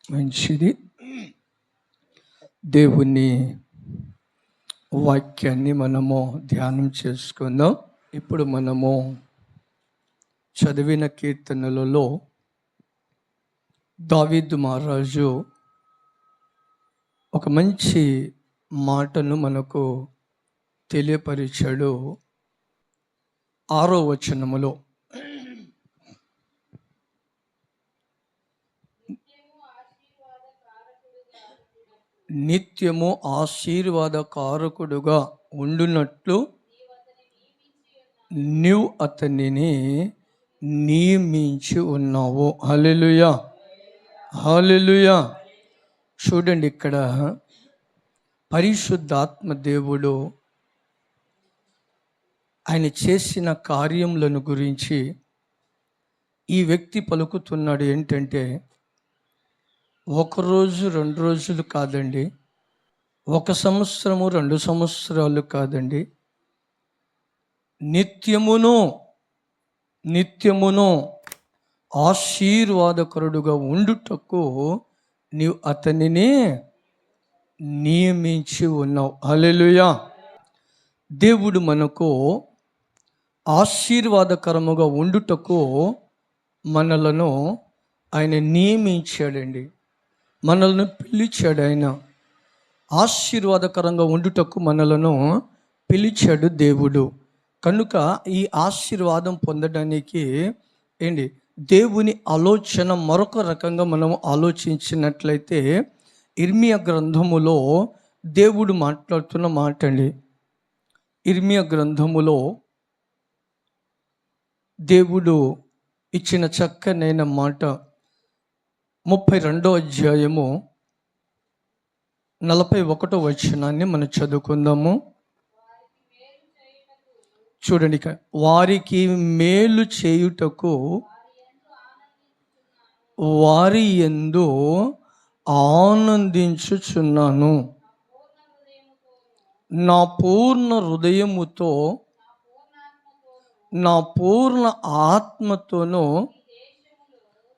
మంచిది. దేవుని వాక్యాన్ని మనము ధ్యానం చేసుకుందాం. ఇప్పుడు మనము చదివిన కీర్తనలలో దావీదు మహారాజు ఒక మంచి మాటను మనకు తెలియపరిచాడు. 6వ వచనములో, నిత్యము ఆశీర్వాదకారకుడుగా ఉండునట్లు నీవు అతనిని నియమించి ఉన్నావు. హల్లెలూయా, హల్లెలూయా. చూడండి, ఇక్కడ పరిశుద్ధాత్మ దేవుడు ఆయన చేసిన కార్యములను గురించి ఈ వ్యక్తి పలుకుతున్నాడు. ఏంటంటే, 1 రోజు 2 రోజులు కాదండి, 1 సంవత్సరము 2 సంవత్సరాలు కాదండి, నిత్యమును ఆశీర్వాదకరుడుగా ఉండుటకు నీవు అతనిని నియమించి ఉన్నావు. హల్లెలూయా. దేవుడు మనకు ఆశీర్వాదకరముగా ఉండుటకు మనలను ఆయన నియమించాడండి. మనల్ని పిలిచాడు. ఆయన ఆశీర్వాదకరంగా ఉండుటకు మనలను పిలిచాడు దేవుడు. కనుక ఈ ఆశీర్వాదం పొందడానికి దేవుని ఆలోచన మరొక రకంగా మనం ఆలోచించినట్లయితే, ఇర్మియా గ్రంథములో దేవుడు మాట్లాడుతున్న మాట అండి. ఇర్మియా గ్రంథములో దేవుడు ఇచ్చిన చక్కనైన మాట 32వ అధ్యాయము 41వ వచనాన్ని మనం చదువుకుందాము. చూడండి, వారికి మేలు చేయుటకు వారి యందు ఆనందించుచున్నాను. నా పూర్ణ హృదయముతో నా పూర్ణ ఆత్మతోనూ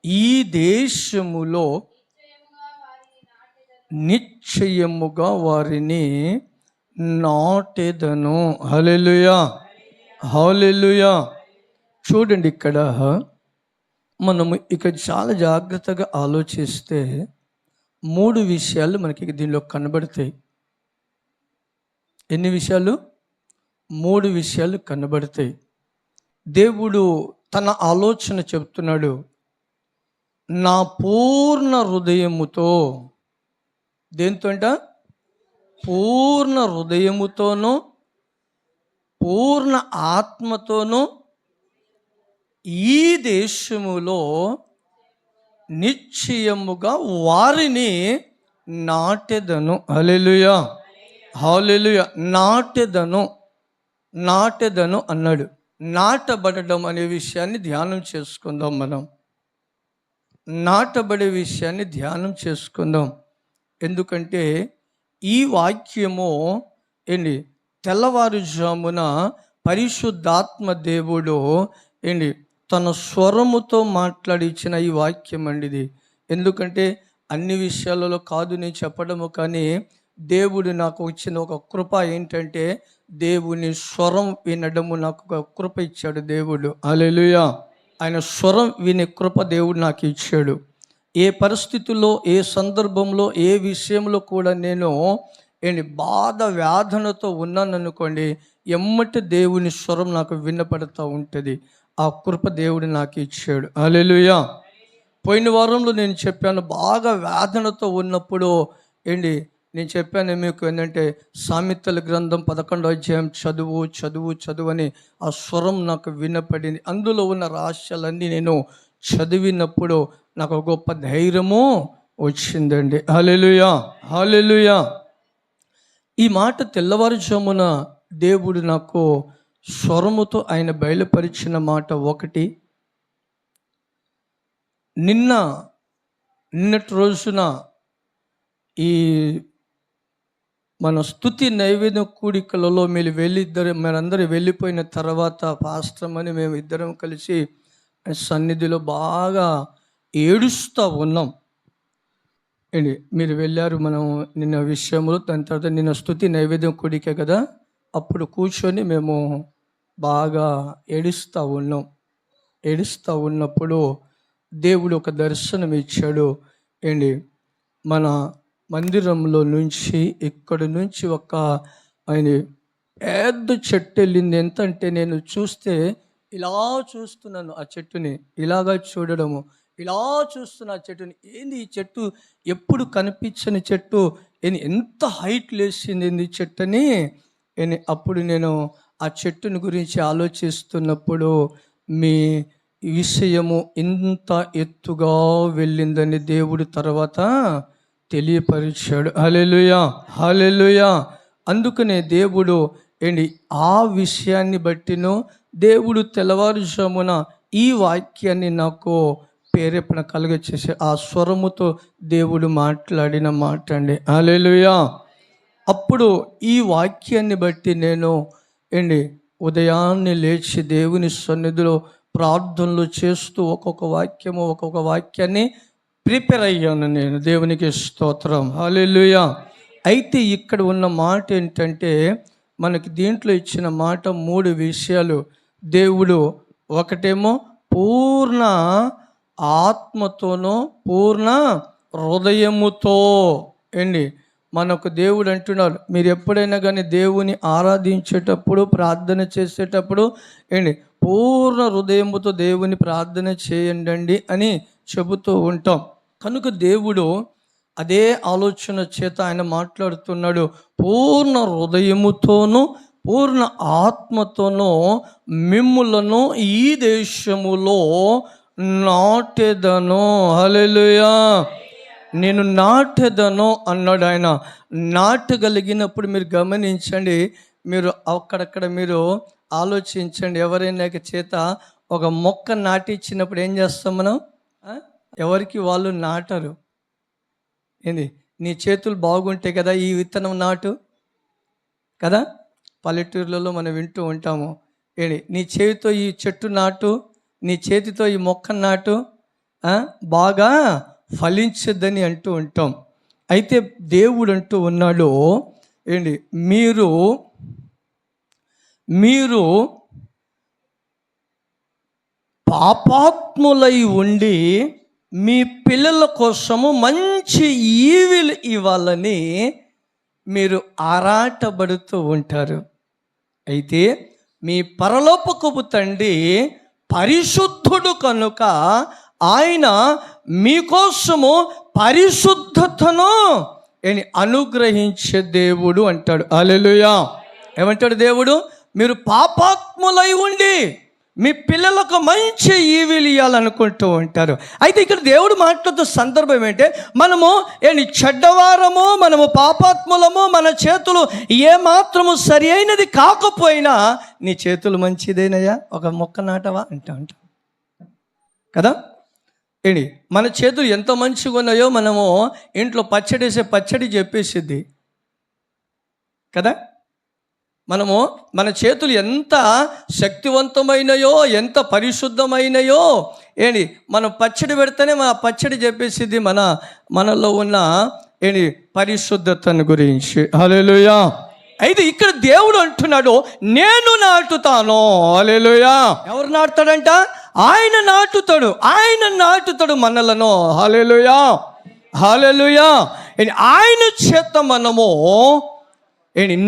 ఈ దేశములో నిశ్చయముగా వారిని నాటెదను. హల్లెలూయా, హల్లెలూయా. చూడండి, ఇక్కడ మనము చాలా జాగ్రత్తగా ఆలోచిస్తే 3 విషయాలు మనకి దీనిలో కనబడతాయి. ఎన్ని విషయాలు? 3 విషయాలు కనబడతాయి. దేవుడు తన ఆలోచన చెప్తున్నాడు. నా పూర్ణ హృదయముతో, దేంతో అంట? పూర్ణ హృదయముతోనూ పూర్ణ ఆత్మతోనూ ఈ దేశములో నిశ్చయముగా వారిని నాటెదను. హల్లెలూయా, హల్లెలూయా. నాటెదను అన్నాడు. నాటబడడం అనే విషయాన్ని ధ్యానం చేసుకుందాం. మనం నాటబడే విషయాన్ని ధ్యానం చేసుకుందాం. ఎందుకంటే ఈ వాక్యము తెల్లవారుజామున పరిశుద్ధాత్మ దేవుడు తన స్వరముతో మాట్లాడిచ్చిన ఈ వాక్యం అండి ఇది. ఎందుకంటే అన్ని విషయాలలో కాదు నేను చెప్పడము, కానీ దేవుడు నాకు ఇచ్చిన ఒక కృప ఏంటంటే దేవుని స్వరం వినడము నాకు ఒక కృప ఇచ్చాడు దేవుడు. హల్లెలూయా. ఆయన స్వరం వినే కృప దేవుడు నాకు ఇచ్చాడు. ఏ పరిస్థితుల్లో, ఏ సందర్భంలో, ఏ విషయంలో కూడా నేను బాధ వేదనతో ఉన్నాను అనుకోండి, ఎమ్మటి దేవుని స్వరం నాకు వినపడుతూ ఉంటుంది. ఆ కృప దేవుడు నాకు ఇచ్చాడు. హల్లెలూయా. పోయిన వారంలో నేను చెప్పాను, బాగా వేదనతో ఉన్నప్పుడు నేను చెప్పాను మీకు ఏంటంటే, సామెతల గ్రంథం 11వ అధ్యాయం చదువు అని ఆ స్వరం నాకు వినపడింది. అందులో ఉన్న రహస్యాలన్నీ నేను చదివినప్పుడు నాకు ఒక గొప్ప ధైర్యము వచ్చిందండి. హల్లెలూయా, హల్లెలూయా. ఈ మాట తెల్లవారుజామున దేవుడు నాకు స్వరముతో ఆయన బయలుపరిచిన మాట ఒకటి. నిన్నటి రోజున ఈ మన స్తుతి నైవేద్య కూడికలలో మీరందరూ వెళ్ళిపోయిన తర్వాత పాస్టర్ అని మేము ఇద్దరం కలిసి సన్నిధిలో బాగా ఏడుస్తూ ఉన్నాం. ఏంటి మీరు వెళ్ళారు, మనం నిన్న విషయములు, దాని తర్వాత నిన్న స్తుతి నైవేద్యం కూడికే కదా, అప్పుడు కూర్చొని మేము బాగా ఏడుస్తూ ఉన్నప్పుడు దేవుడు ఒక దర్శనం ఇచ్చాడు. ఏంటి మన మందిరంలో నుంచి ఇక్కడి నుంచి ఒక ఆయన పెద్ద చెట్టు వెళ్ళింది. ఎంత అంటే నేను చూస్తే ఇలా చూస్తున్నాను ఆ చెట్టుని, ఇలాగా చూడడము, ఇలా చూస్తున్న ఆ చెట్టుని. ఏంది ఈ చెట్టు, ఎప్పుడు కనిపించని చెట్టు, ఎంత హైట్ లేచింది ఏంది చెట్టు అని. అప్పుడు నేను ఆ చెట్టుని గురించి ఆలోచిస్తున్నప్పుడు మీ విషయము ఇంత ఎత్తుగా వెళ్ళిందని దేవుడు తర్వాత తెలియపరిచాడు. హల్లెలూయా, హల్లెలూయా. అందుకనే దేవుడు ఆ విషయాన్ని బట్టినో దేవుడు తెల్లవారుజామున ఈ వాక్యాన్ని నాకు ప్రేరేపణ కలుగచేసి ఆ స్వరముతో దేవుడు మాట్లాడిన మాట అండి. హల్లెలూయా. అప్పుడు ఈ వాక్యాన్ని బట్టి నేను ఉదయాన్నే లేచి దేవుని సన్నిధిలో ప్రార్థనలు చేస్తూ ఒక్కొక్క వాక్యాన్ని ప్రిపేర్ అయ్యాను నేను. దేవునికి స్తోత్రం, హల్లెలూయా. అయితే ఇక్కడ ఉన్న మాట ఏంటంటే, మనకి దీంట్లో ఇచ్చిన మాట 3 విషయాలు. దేవుడు ఒకటేమో పూర్ణ ఆత్మతోనో పూర్ణ హృదయముతో మనకు దేవుడు అంటున్నాడు, మీరు ఎప్పుడైనా కానీ దేవుని ఆరాధించేటప్పుడు, ప్రార్థన చేసేటప్పుడు పూర్ణ హృదయముతో దేవుని ప్రార్థన చేయండి అని చెబుతూ ఉంటాం. కనుక దేవుడు అదే ఆలోచన చేత ఆయన మాట్లాడుతున్నాడు. పూర్ణ హృదయముతోనూ పూర్ణ ఆత్మతోనూ మిమ్ములను ఈ దేశములో నాటెదను. హల్లెలూయా. నేను నాటెదను అన్నాడు ఆయన. నాటగలిగినప్పుడు మీరు గమనించండి, మీరు అక్కడక్కడ మీరు ఆలోచించండి. ఎవరైనా చేత ఒక మొక్క నాటించినప్పుడు ఏం చేస్తాం మనం? ఎవరికి వాళ్ళు నాటరు. నీ చేతులు బాగుంటే కదా ఈ విత్తనం నాటు కదా. పల్లెటూర్లలో మనం వింటూ ఉంటాము, నీ చేతితో ఈ చెట్టు నాటు, నీ చేతితో ఈ మొక్క నాటు, బాగా ఫలించద్దని అంటూ ఉంటాం. అయితే దేవుడు అంటూ ఉన్నాడు, మీరు పాపాత్ములై ఉండి మీ పిల్లల కోసము మంచి ఈవులు ఇవ్వాలని మీరు ఆరాటపడుతూ ఉంటారు. అయితే మీ పరలోకపు తండ్రి పరిశుద్ధుడు కనుక ఆయన మీకోసము పరిశుద్ధతను అనుగ్రహించే దేవుడు అంటాడు. హల్లెలూయా. ఏమంటాడు దేవుడు? మీరు పాపాత్ములై ఉండి మీ పిల్లలకు మంచి ఈవులు ఇవ్వాలనుకుంటూ ఉంటారు. అయితే ఇక్కడ దేవుడు మాట్లాడుతున్న సందర్భం ఏంటంటే, మనము చెడ్డవారము, మనము పాపాత్ములము, మన చేతులు ఏమాత్రము సరి అయినది కాకపోయినా నీ చేతులు మంచిదేనయ్యా, ఒక మొక్క నాటవా అంటూ ఉంటాం కదా. మన చేతులు ఎంత మంచిగా ఉన్నాయో మనము ఇంట్లో పచ్చడి చెప్పేసిద్ది కదా. మనము మన చేతులు ఎంత శక్తివంతమైనయో, ఎంత పరిశుద్ధమైనయో మనం పచ్చడి పెడితేనే మన పచ్చడి చెప్పేసిద్ది మనలో ఉన్న పరిశుద్ధతను గురించి. హల్లెలూయా. అయితే ఇక్కడ దేవుడు అంటున్నాడు, నేను నాటుతాను. హల్లెలూయా. ఎవరు నాటుతాడంట? ఆయన నాటుతాడు మనలను. హల్లెలూయా, హల్లెలూయా. ఆయన చేత మనము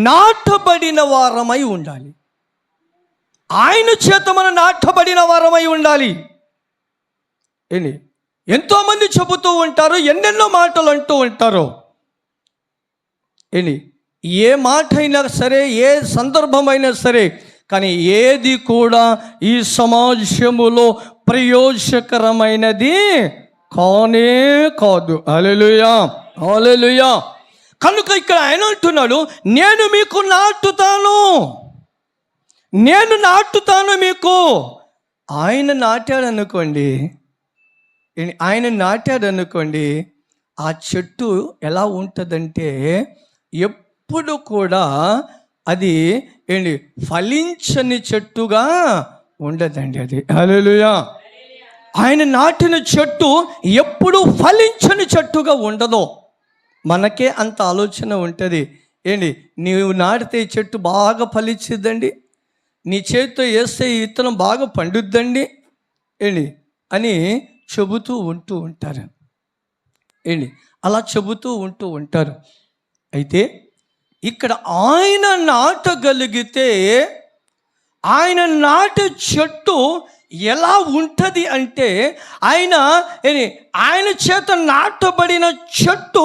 నాటబడిన వారమై ఉండాలి. ఆయన చేత మనం నాటబడిన వారమై ఉండాలి. ఎంతోమంది చెబుతూ ఉంటారు, ఎన్నెన్నో మాటలు అంటూ ఉంటారు. ఏ మాట అయినా సరే, ఏ సందర్భమైనా సరే, కానీ ఏది కూడా ఈ సమాజములో ప్రయోజకరమైనది కానే కాదు. హల్లెలూయా, హల్లెలూయా. కనుక ఇక్కడ ఆయన అంటున్నాడు, నేను మీకు నాటుతాను మీకు. ఆయన నాటాడనుకోండి, ఆ చెట్టు ఎలా ఉంటుందంటే ఎప్పుడు కూడా అది ఫలించని చెట్టుగా ఉండదండి అది. హల్లెలూయా. ఆయన నాటిన చెట్టు ఎప్పుడు ఫలించని చెట్టుగా ఉండదు. మనకే అంత ఆలోచన ఉంటుంది. ఏంటి, నీవు నాటితే ఈ చెట్టు బాగా ఫలించిద్దండి, నీ చేతితో వేస్తే ఈ విత్తనం బాగా పండుద్దండి ఏంటి అని చెబుతూ ఉంటూ ఉంటారు. ఏంటి అలా చెబుతూ ఉంటూ ఉంటారు. అయితే ఇక్కడ ఆయన నాటగలిగితే ఆయన నాటే చెట్టు ఎలా ఉంటుంది అంటే, ఆయన చేత నాటబడిన చెట్టు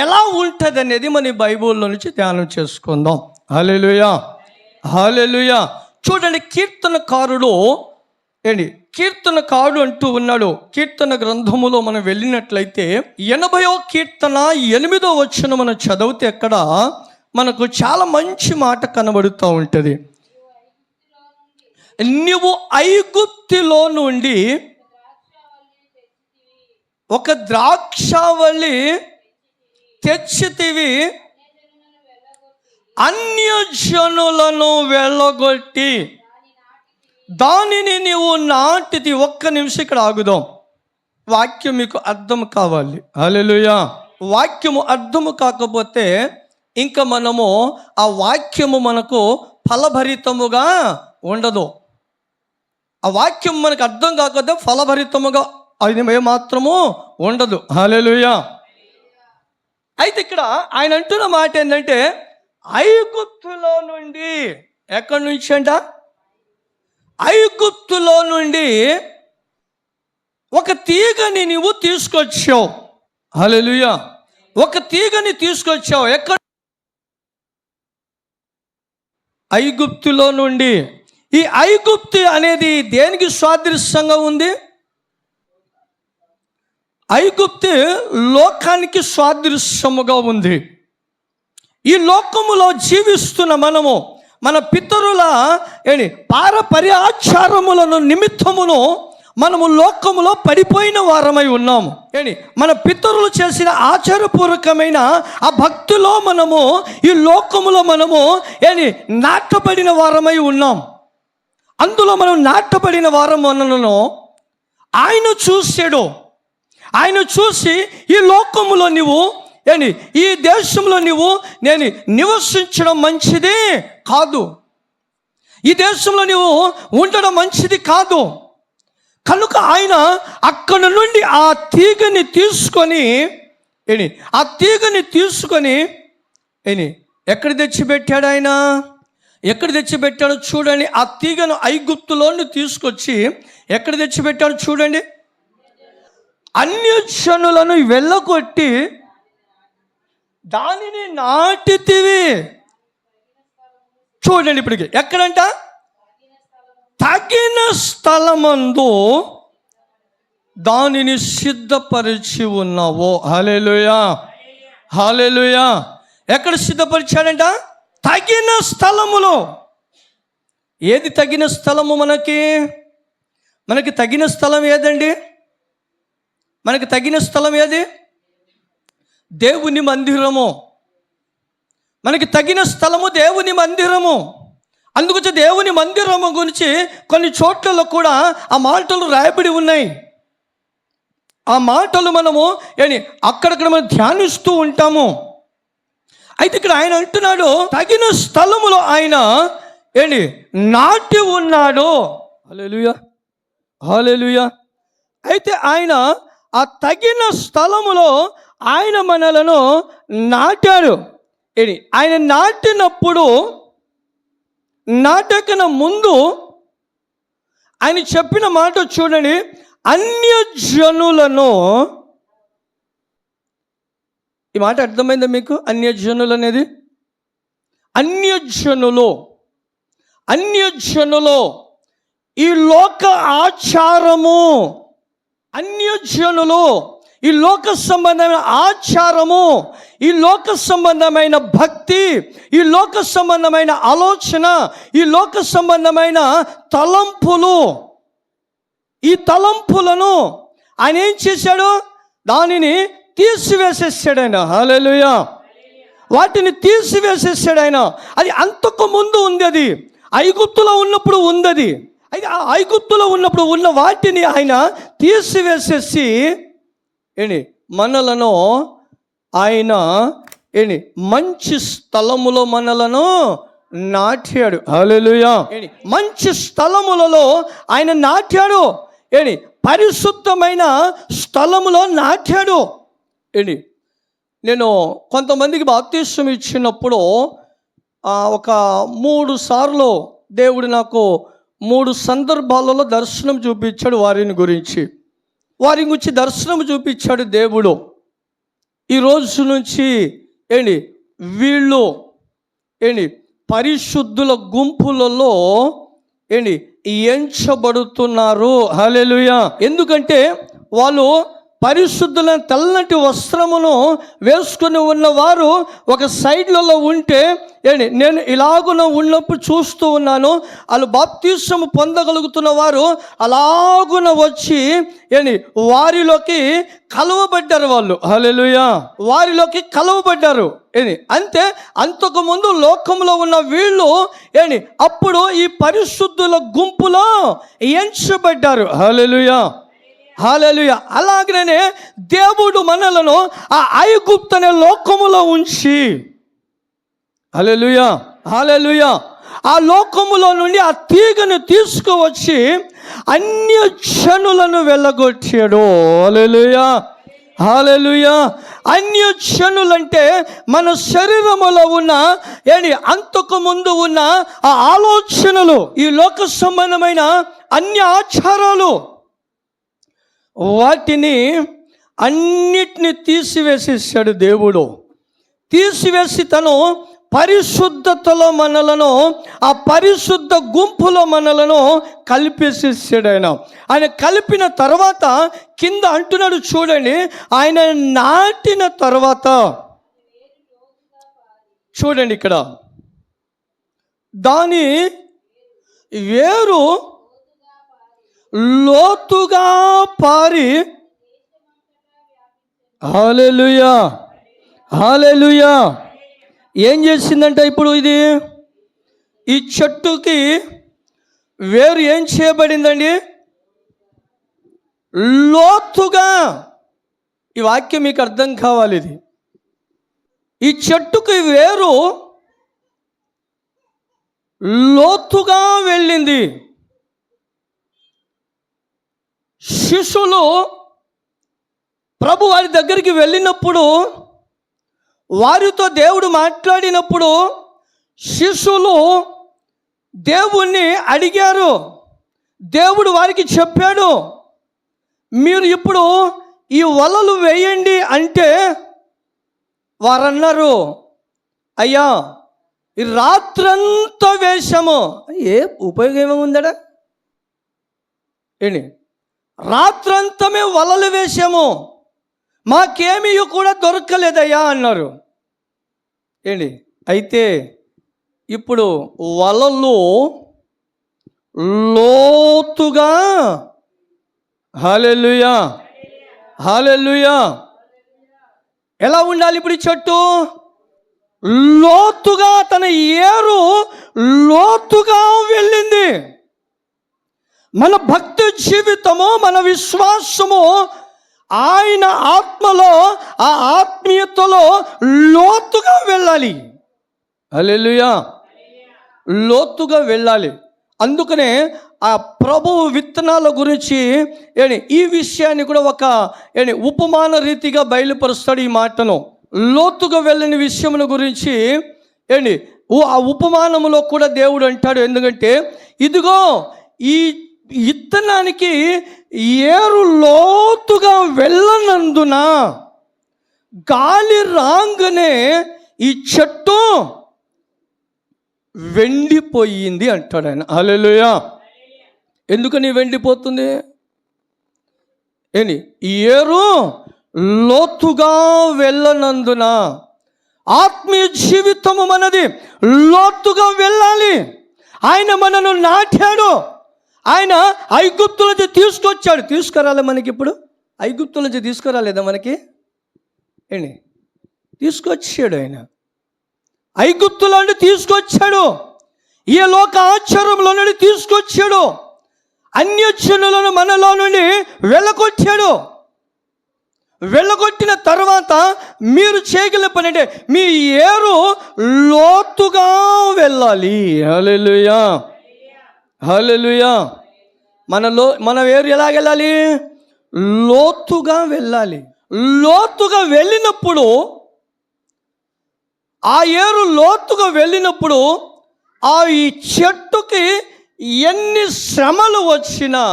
ఎలా ఉంటుంది అనేది మన బైబిల్లో నుంచి ధ్యానం చేసుకుందాం. హల్లెలూయా, హల్లెలూయా. చూడండి, కీర్తనకారుడు కీర్తనకారుడు అంటూ ఉన్నాడు. కీర్తన గ్రంథములో మనం వెళ్ళినట్లయితే 80వ కీర్తన 8వ వచనం మనం చదివితే అక్కడ మనకు చాలా మంచి మాట కనబడుతూ ఉంటుంది. నువ్వు ఐగుప్తులో నుండి ఒక ద్రాక్షావళి తెచ్చితివి, అన్యజనులను వెళ్ళగొట్టి దానిని నీవు నాటిది. ఒక్క నిమిషం ఇక్కడ ఆగుదాం. వాక్యం మీకు అర్థం కావాలి. హల్లెలూయా. వాక్యము అర్థము కాకపోతే ఇంకా మనము ఆ వాక్యము మనకు ఫలభరితముగా ఉండదు. ఆ వాక్యం మనకు అర్థం కాకపోతే ఫలభరితముగా అది ఏమాత్రము ఉండదు. హల్లెలూయా. అయితే ఇక్కడ ఆయన అంటున్న మాట ఏంటంటే, ఐగుప్తులో నుండి, ఎక్కడి నుంచి అంట, ఐగుప్తులో నుండి ఒక తీగని నీవు తీసుకొచ్చావు. హల్లెలూయా. ఒక తీగని తీసుకొచ్చావు. ఎక్కడ? ఐగుప్తులో నుండి. ఈ ఐగుప్తు అనేది దేనికి సాదృశ్యంగా ఉంది? ఐగుప్తు లోకానికి సాదృశ్యముగా ఉంది. ఈ లోకములో జీవిస్తున్న మనము మన పితరుల పారపర్యాచారములను నిమిత్తమును మనము లోకములో పడిపోయిన వారమై ఉన్నాము. మన పితరులు చేసిన ఆచారపూర్వకమైన ఆ భక్తిలో మనము ఈ లోకములో మనము నాటబడిన వారమై ఉన్నాం. అందులో మనం నాటబడిన వారమును ఆయన చూసాడు. ఆయన చూసి ఈ లోకములో నువ్వు ఈ దేశంలో నువ్వు నివసించడం మంచిది కాదు, ఈ దేశంలో నువ్వు ఉండడం మంచిది కాదు. కనుక ఆయన అక్కడ నుండి ఆ తీగని తీసుకొని ఎక్కడ తెచ్చిపెట్టాడు? ఆయన ఎక్కడ తెచ్చిపెట్టాడో చూడండి. ఆ తీగను ఐగుప్తులోని తీసుకొచ్చి ఎక్కడ తెచ్చిపెట్టాడు చూడండి. అన్యజనులను వెళ్ళగొట్టి దానిని నాటితివి. చూడండి ఇప్పటికి ఎక్కడంట? తగిన స్థలమందు దానిని సిద్ధపరిచి ఉన్నావో. హల్లెలూయా, హల్లెలూయా. ఎక్కడ సిద్ధపరిచాడంట? తగిన స్థలములో. ఏది తగిన స్థలము? మనకి తగిన స్థలం ఏదండి? మనకి తగిన స్థలం ఏది? దేవుని మందిరము. మనకి తగిన స్థలము దేవుని మందిరము. అందుకొచ్చి దేవుని మందిరము గురించి కొన్ని చోట్లలో కూడా ఆ మాటలు రాయబడి ఉన్నాయి. ఆ మాటలు మనము అక్కడక్కడ మనం ధ్యానిస్తూ ఉంటాము. అయితే ఇక్కడ ఆయన అంటున్నాడు, తగిన స్థలములో ఆయన నాటి ఉన్నాడు. హల్లెలూయా, హల్లెలూయా. అయితే ఆయన ఆ తగిన స్థలములో ఆయన మనలను నాటాడు. ఆయన నాటినప్పుడు, నాటకన ముందు ఆయన చెప్పిన మాట చూడండి. అన్యజనులను, ఈ మాట అర్థమైందా మీకు? అన్యజనులు అనేది, అన్యజనులు ఈ లోక ఆచారము, అన్యజనులు ఈ లోక సంబంధమైన ఆచారము, ఈ లోక సంబంధమైన భక్తి, ఈ లోక సంబంధమైన ఆలోచన, ఈ లోక సంబంధమైన తలంపులు, ఈ తలంపులను ఆయన ఏం చేశాడు? దానిని తీసివేసేసాడు ఆయన. హల్లెలూయా. వాటిని తీసివేసేసాడు ఆయన. అది అంతకు ముందు ఉంది, అది ఐగుప్తులో ఉన్నప్పుడు ఉంది. అది అయితే ఆ ఐగుప్తులో ఉన్నప్పుడు ఉన్న వాటిని ఆయన తీసివేసేసి మనలను ఆయన మంచి స్థలములో మనలను నాటాడు. హల్లెలూయా. మంచి స్థలములలో ఆయన నాటాడు. పరిశుద్ధమైన స్థలములో నాటాడు. నేను కొంతమందికి బాప్తిస్మం ఇచ్చినప్పుడు ఒక 3 సార్లు దేవుడు నాకు 3 సందర్భాలలో దర్శనం చూపించాడు. వారి గురించి దర్శనం చూపించాడు దేవుడు. ఈ రోజు నుంచి వీళ్ళు పరిశుద్ధుల గుంపులలో ఎంచబడుతున్నారు. హల్లెలూయా. ఎందుకంటే వాళ్ళు పరిశుద్ధులైన తెల్లటి వస్త్రమును వేసుకుని ఉన్నవారు ఒక సైడ్లలో ఉంటే నేను ఇలాగున ఉన్నప్పుడు చూస్తూ ఉన్నాను. వాళ్ళు బాప్తిస్మము పొందగలుగుతున్న వారు అలాగున వచ్చి వారిలోకి కలవబడ్డారు. వాళ్ళు హల్లెలూయా వారిలోకి కలవబడ్డారు. అంతే, అంతకుముందు లోకంలో ఉన్న వీళ్ళు అప్పుడు ఈ పరిశుద్ధుల గుంపులో ఎంచబడ్డారు. హల్లెలూయా హల్లెలూయా. అలాగనే దేవుడు మనలను ఆ ఐగుప్తు అనే లోకములో ఉంచి హల్లెలూయా హల్లెలూయా ఆ లోకములో నుండి ఆ తీగను తీసుకువచ్చి అన్య జనులను వెళ్ళగొట్టాడు. హల్లెలూయా హల్లెలూయా. అన్య జనులంటే మన శరీరములో ఉన్న అంతకు ముందు ఉన్న ఆ ఆలోచనలు, ఈ లోక సంబంధమైన అన్య ఆచారాలు, వాటిని అన్నిటిని తీసివేసేసాడు దేవుడు. తీసివేసి తను పరిశుద్ధతలో మనలను, ఆ పరిశుద్ధ గుంపులో మనలను కలిపేసేసాడు. ఆయన కలిపిన తర్వాత కింద అంటున్నాడు చూడండి, ఆయన నాటిన తర్వాత చూడండి ఇక్కడ, దాని వేరు లోతుగా పారి హల్లెలూయా హల్లెలూయా ఏం చేసిందంటే, ఇప్పుడు ఈ చెట్టుకి వేరు ఏం చేయబడిందండి? లోతుగా. ఈ వాక్యం మీకు అర్థం కావాలి. ఈ చెట్టుకి వేరు లోతుగా వెళ్ళింది. శిష్యులు ప్రభు వారి దగ్గరికి వెళ్ళినప్పుడు, వారితో దేవుడు మాట్లాడినప్పుడు శిష్యులు దేవుణ్ణి అడిగారు. దేవుడు వారికి చెప్పాడు, మీరు ఇప్పుడు ఈ వలలు వేయండి అంటే వారన్నారు, అయ్యా ఈ రాత్రంతా వేశాము. ఏ ఉపయోగం ఏముందడా? రాత్రంతా మేము వలలు వేసాము, మాకేమీ కూడా దొరకలేదయ్యా అన్నారు. అయితే ఇప్పుడు వలలు లోతుగా హల్లెలూయా హల్లెలూయా ఎలా ఉండాలి? ఇప్పుడు ఈ చెట్టు లోతుగా, తన ఏరు లోతుగా వెళ్ళింది. మన భక్తి జీవితము, మన విశ్వాసము ఆయన ఆత్మలో, ఆ ఆత్మీయతలో లోతుగా వెళ్ళాలి. హల్లెలూయా లోతుగా వెళ్ళాలి. అందుకనే ఆ ప్రభువు విత్తనాల గురించి ఈ విషయాన్ని కూడా ఒక ఉపమాన రీతిగా బయలుపరుస్తాడు. ఈ మాటను లోతుగా వెళ్ళని విషయముల గురించి ఆ ఉపమానములో కూడా దేవుడు అంటాడు. ఎందుకంటే ఇదిగో ఈ విత్తనానికి ఏరు లోతుగా వెళ్ళనందున గాలి రాగానే ఈ చెట్టు వెండిపోయింది అంటాడు ఆయన. హల్లెలూయా. ఎందుకని వెండిపోతుంది? ఏరు లోతుగా వెళ్ళనందున. ఆత్మీయ జీవితము మనది లోతుగా వెళ్ళాలి. ఆయన మనను నాటాడు. ఆయన ఐగుప్తు నుంచి తీసుకొచ్చాడు. తీసుకురాలే మనకి? ఇప్పుడు ఐగుప్తు నుంచి తీసుకురాలేదా మనకి? తీసుకొచ్చాడు. ఆయన ఐగుప్తులో నుండి తీసుకొచ్చాడు. ఈ లోక ఆచారంలో నుండి తీసుకొచ్చాడు. అన్యజనులను మనలో నుండి వెళ్ళకొచ్చాడు. వెళ్ళగొట్టిన తర్వాత మీరు చేయగల పని అంటే మీ ఏరు లోతుగా వెళ్ళాలి. హల్లెలూయా, హల్లెలూయా. మన ఏరు ఎలాగెళ్ళాలి? లోతుగా వెళ్ళాలి. లోతుగా వెళ్ళినప్పుడు, ఆ ఏరు లోతుగా వెళ్ళినప్పుడు ఈ చెట్టుకి ఎన్ని శ్రమలు వచ్చినా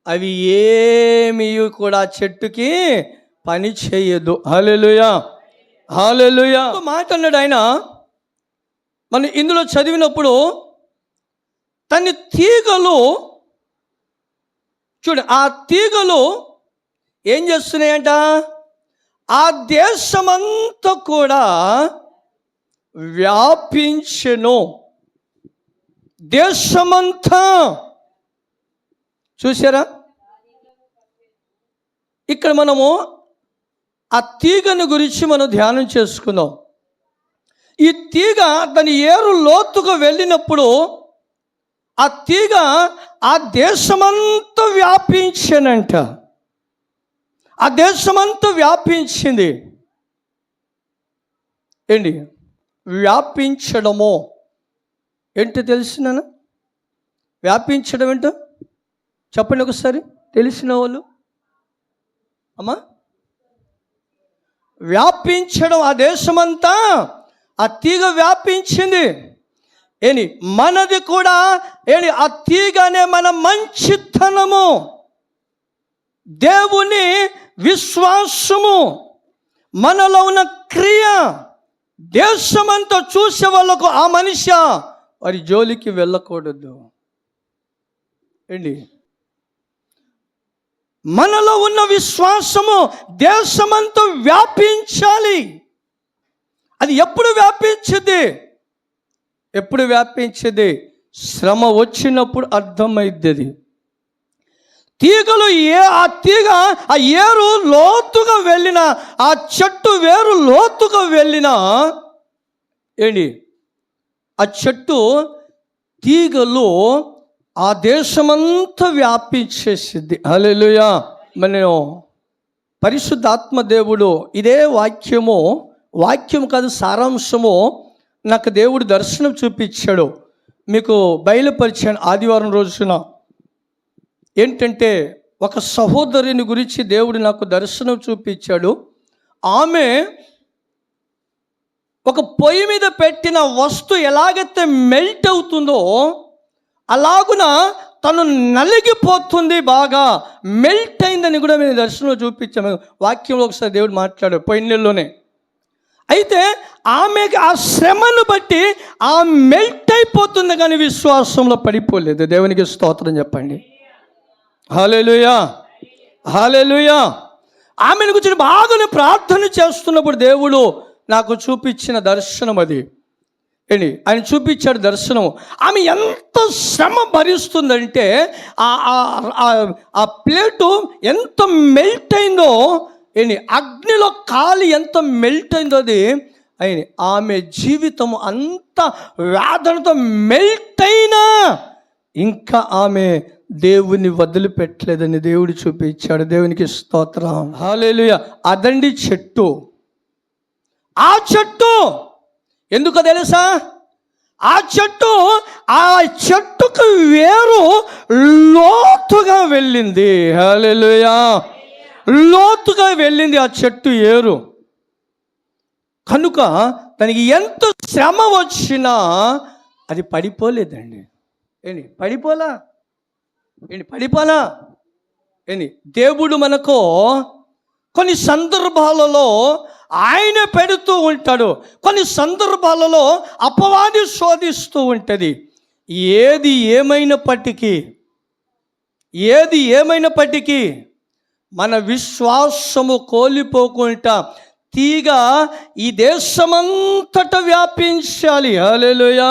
అవి ఏమీ కూడా చెట్టుకి పని చేయదు. హల్లెలూయా, హల్లెలూయా. ఒక మాట అన్నాడు ఆయన, మనం ఇందులో చదివినప్పుడు, తన తీగలు చూడు, ఆ తీగలు ఏం చేస్తున్నాయంట? ఆ దేశమంతా కూడా వ్యాపించెను. దేశమంతా చూసారా? ఇక్కడ మనము ఆ తీగను గురించి మనం ధ్యానం చేసుకుందాం. ఈ తీగ దాని ఏరు లోతుగా వెళ్ళినప్పుడు ఆ తీగ ఆ దేశమంతా వ్యాపించనంట. ఆ దేశమంతా వ్యాపించింది. ఏంటి వ్యాపించడము? ఏంటో తెలిసిన వ్యాపించడం ఏంటో చెప్పండి ఒకసారి, తెలిసిన వాళ్ళు. అమ్మా, వ్యాపించడం, ఆ దేశమంతా ఆ తీగ వ్యాపించింది. మనది కూడా ఆ తీగనే మన మంచితనము, దేవుని విశ్వాసము, మనలో ఉన్న క్రియ దేశమంతా చూసే వాళ్ళకు ఆ మనిషి వారి జోలికి వెళ్ళకూడదు. మనలో ఉన్న విశ్వాసము దేశమంతా వ్యాపించాలి. అది ఎప్పుడు వ్యాపించింది? ఎప్పుడు వ్యాపించేది? శ్రమ వచ్చినప్పుడు అర్థమైద్ది. అది తీగలు ఆ తీగ ఆ ఏరు లోతుగా వెళ్ళిన, ఆ చెట్టు వేరు లోతుగా వెళ్ళిన ఆ చెట్టు తీగలు ఆ దేశమంతా వ్యాపించేసిద్ది. హల్లెలూయా. మనం పరిశుద్ధాత్మ దేవుడు ఇదే వాక్యం కాదు, సారాంశము నాకు దేవుడు దర్శనం చూపించాడు, మీకు బయలుపరిచాను ఆదివారం రోజున. ఏంటంటే, ఒక సహోదరుని గురించి దేవుడు నాకు దర్శనం చూపించాడు. ఆమె ఒక పొయ్యి మీద పెట్టిన వస్తువు ఎలాగైతే మెల్ట్ అవుతుందో అలాగున తను నలిగిపోతుంది, బాగా మెల్ట్ అయిందని కూడా మేము దర్శనంలో చూపించాము. వాక్యంలో ఒకసారి దేవుడు మాట్లాడాడు పోయిన నెలలోనే. అయితే ఆమెకి ఆ శ్రమను బట్టి ఆ మెల్ట్ అయిపోతుంది, కానీ విశ్వాసంలో పడిపోలేదు. దేవునికి స్తోత్రం చెప్పండి. హల్లెలూయా, హల్లెలూయా. ఆమెను గురించి బాగా ప్రార్థన చేస్తున్నప్పుడు దేవుడు నాకు చూపించిన దర్శనం అది. ఆయన చూపించాడు దర్శనం. ఆమె ఎంత శ్రమ భరిస్తుందంటే ఆ ప్లేటు ఎంత మెల్ట్ అయిందో, అగ్నిలో కాలి ఎంత మెల్ట్ అయిందో అది. ఆమె జీవితం అంత వేదనతో మెల్ట్ అయినా ఇంకా ఆమె దేవుని వదిలిపెట్టలేదని దేవుడు చూపించాడు. దేవునికి స్తోత్రం. హల్లెలూయా. అదండి చెట్టు. ఆ చెట్టు ఎందుకో తెలుసా? ఆ చెట్టుకు వేరు లోతుగా వెళ్ళింది. హల్లెలూయా. లోతుగా వెళ్ళింది ఆ చెట్టు ఏరు. కనుక దానికి ఎంత శ్రమ వచ్చినా అది పడిపోలేదండి. పడిపోలా. దేవుడు మనకు కొన్ని సందర్భాలలో ఆయన పెడుతూ ఉంటాడు, కొన్ని సందర్భాలలో అపవాది శోధిస్తూ ఉంటుంది. ఏది ఏమైనప్పటికీ మన విశ్వాసము కోల్పోకుండా తీగ ఈ దేశమంతట వ్యాపించాలి. హల్లెలూయా.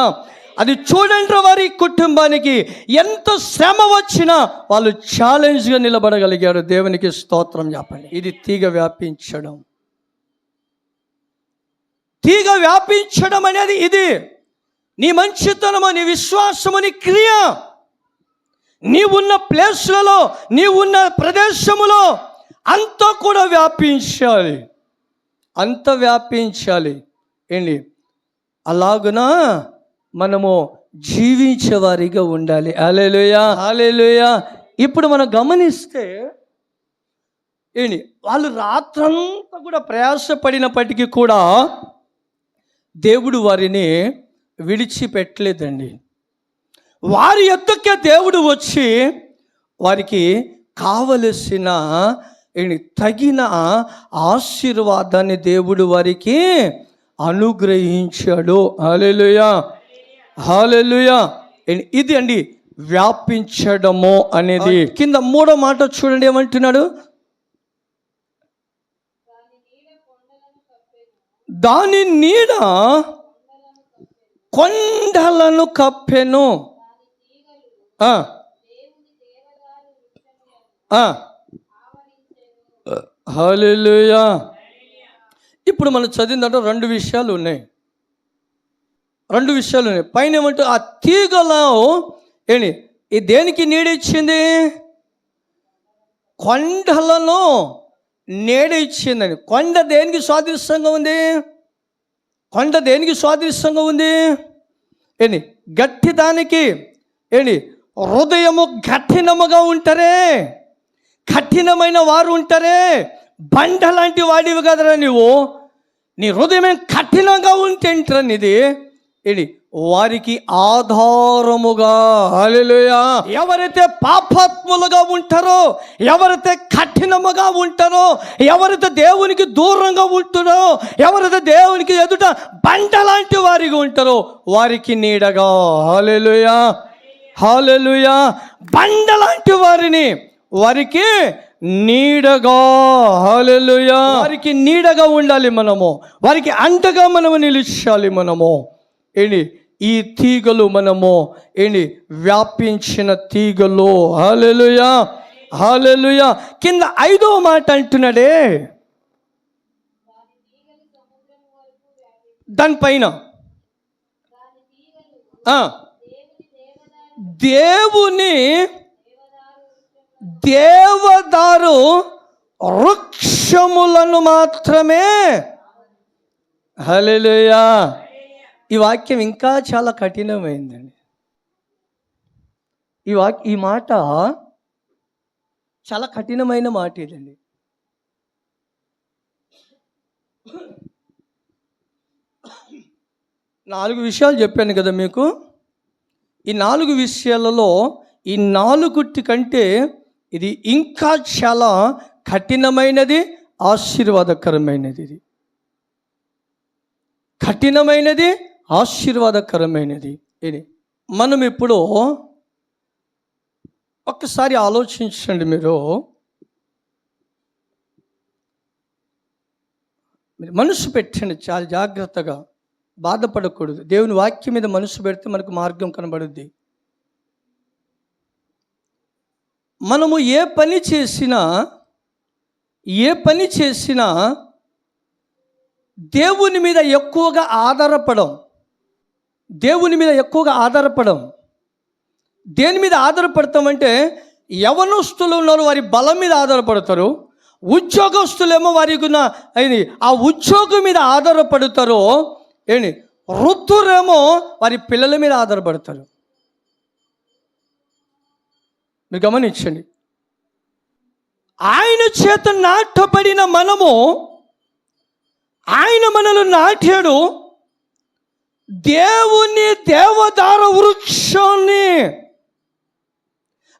అది చూడండి, వారి కుటుంబానికి ఎంత శ్రమ వచ్చినా వాళ్ళు ఛాలెంజ్గా నిలబడగలిగారు. దేవునికి స్తోత్రం చెప్పండి. ఇది తీగ వ్యాపించడం. తీగ వ్యాపించడం అనేది ఇది. నీ మంచితనము, నీ విశ్వాసము, నీ క్రియ, నీవున్న ప్లేస్లలో, నీవున్న ప్రదేశములో అంతా కూడా వ్యాపించాలి, అంత వ్యాపించాలి. ఏంటి? అలాగున మనము జీవించేవారిగా ఉండాలి. హల్లెలూయా, హల్లెలూయా. ఇప్పుడు మనం గమనిస్తే ఏంటి, వాళ్ళు రాత్రంతా కూడా ప్రయాసపడినప్పటికీ కూడా దేవుడు వారిని విడిచిపెట్టలేదండి. వారి యొద్దకే దేవుడు వచ్చి వారికి కావలసిన తగిన ఆశీర్వాదాన్ని దేవుడు వారికి అనుగ్రహించాడు. హల్లెలూయా, హల్లెలూయా. ఇది అండి వ్యాపించడము అనేది. కింద 3వ మాట చూడండి, ఏమంటున్నాడు? దాని నీడ కొండలను కప్పెను. హల్లెలూయా. ఇప్పుడు మనం చదివిందంటే 2 విషయాలు ఉన్నాయి. పైన ఏమంటే ఆ తీగలో ఈ దేనికి నీడ ఇచ్చింది? కొండలను నీడ ఇచ్చిందని. కొండ దేనికి సాదృశ్యంగా ఉంది? గట్టి దానికి హృదయము కఠినముగా ఉంటారే, కఠినమైన వారు ఉంటారే. బండ లాంటి వాడివి కదరా నువ్వు, నీ హృదయం కఠినంగా ఉంటేంట్రా నీది. వారికి ఆధారముగా. హల్లెలూయా. ఎవరైతే పాపాత్ములుగా ఉంటారో, ఎవరైతే కఠినముగా ఉంటారో, ఎవరైతే దేవునికి దూరంగా ఉంటారో, ఎవరైతే దేవునికి ఎదుట బండ లాంటి వారిగా ఉంటారో వారికి నీడగా. హల్లెలూయా, హల్లెలూయా. బండ లాంటి వారికి నీడగా. హల్లెలూయా. వారికి నీడగా ఉండాలి మనము, వారికి అండగా మనము నిలిచాలి మనము. ఈ తీగలు మనము వ్యాపించిన తీగలు. హల్లెలూయా, హల్లెలూయా. కింద 5వ మాట అంటున్నాడే, దానిపైన దేవుని దేవదారు వృక్షములను మాత్రమే. హల్లెలూయా. ఈ వాక్యం ఇంకా చాలా కఠినమైందండి. ఈ మాట చాలా కఠినమైన మాట ఇదండి. నాలుగు విషయాలు చెప్పాను కదా మీకు. ఈ 4 విషయాలలో ఈ 4 కంటే ఇది ఇంకా చాలా కఠినమైనది, ఆశీర్వాదకరమైనది. ఇది కఠినమైనది, ఆశీర్వాదకరమైనది. ఇది మనం ఇప్పుడు ఒక్కసారి ఆలోచించండి. మీరు మనసు పెట్టండి చాలా జాగ్రత్తగా. బాధపడకూడదు. దేవుని వాక్యం మీద మనసు పెడితే మనకు మార్గం కనబడుద్ది. మనము ఏ పని చేసినా దేవుని మీద ఎక్కువగా ఆధారపడం. దేని మీద ఆధారపడతామంటే, యవనస్తులు ఉన్నారు వారి బలం మీద ఆధారపడతారు. ఉద్యోగస్తులేమో వారికి ఆ ఉద్యోగం మీద ఆధారపడతారు. వృద్ధులేమో వారి పిల్లల మీద ఆధారపడతారు. మీరు గమనించండి. ఆయన చేత నాటబడిన మనము, ఆయన మనల్ని నాటాడు. దేవుని దేవదార వృక్షాన్ని,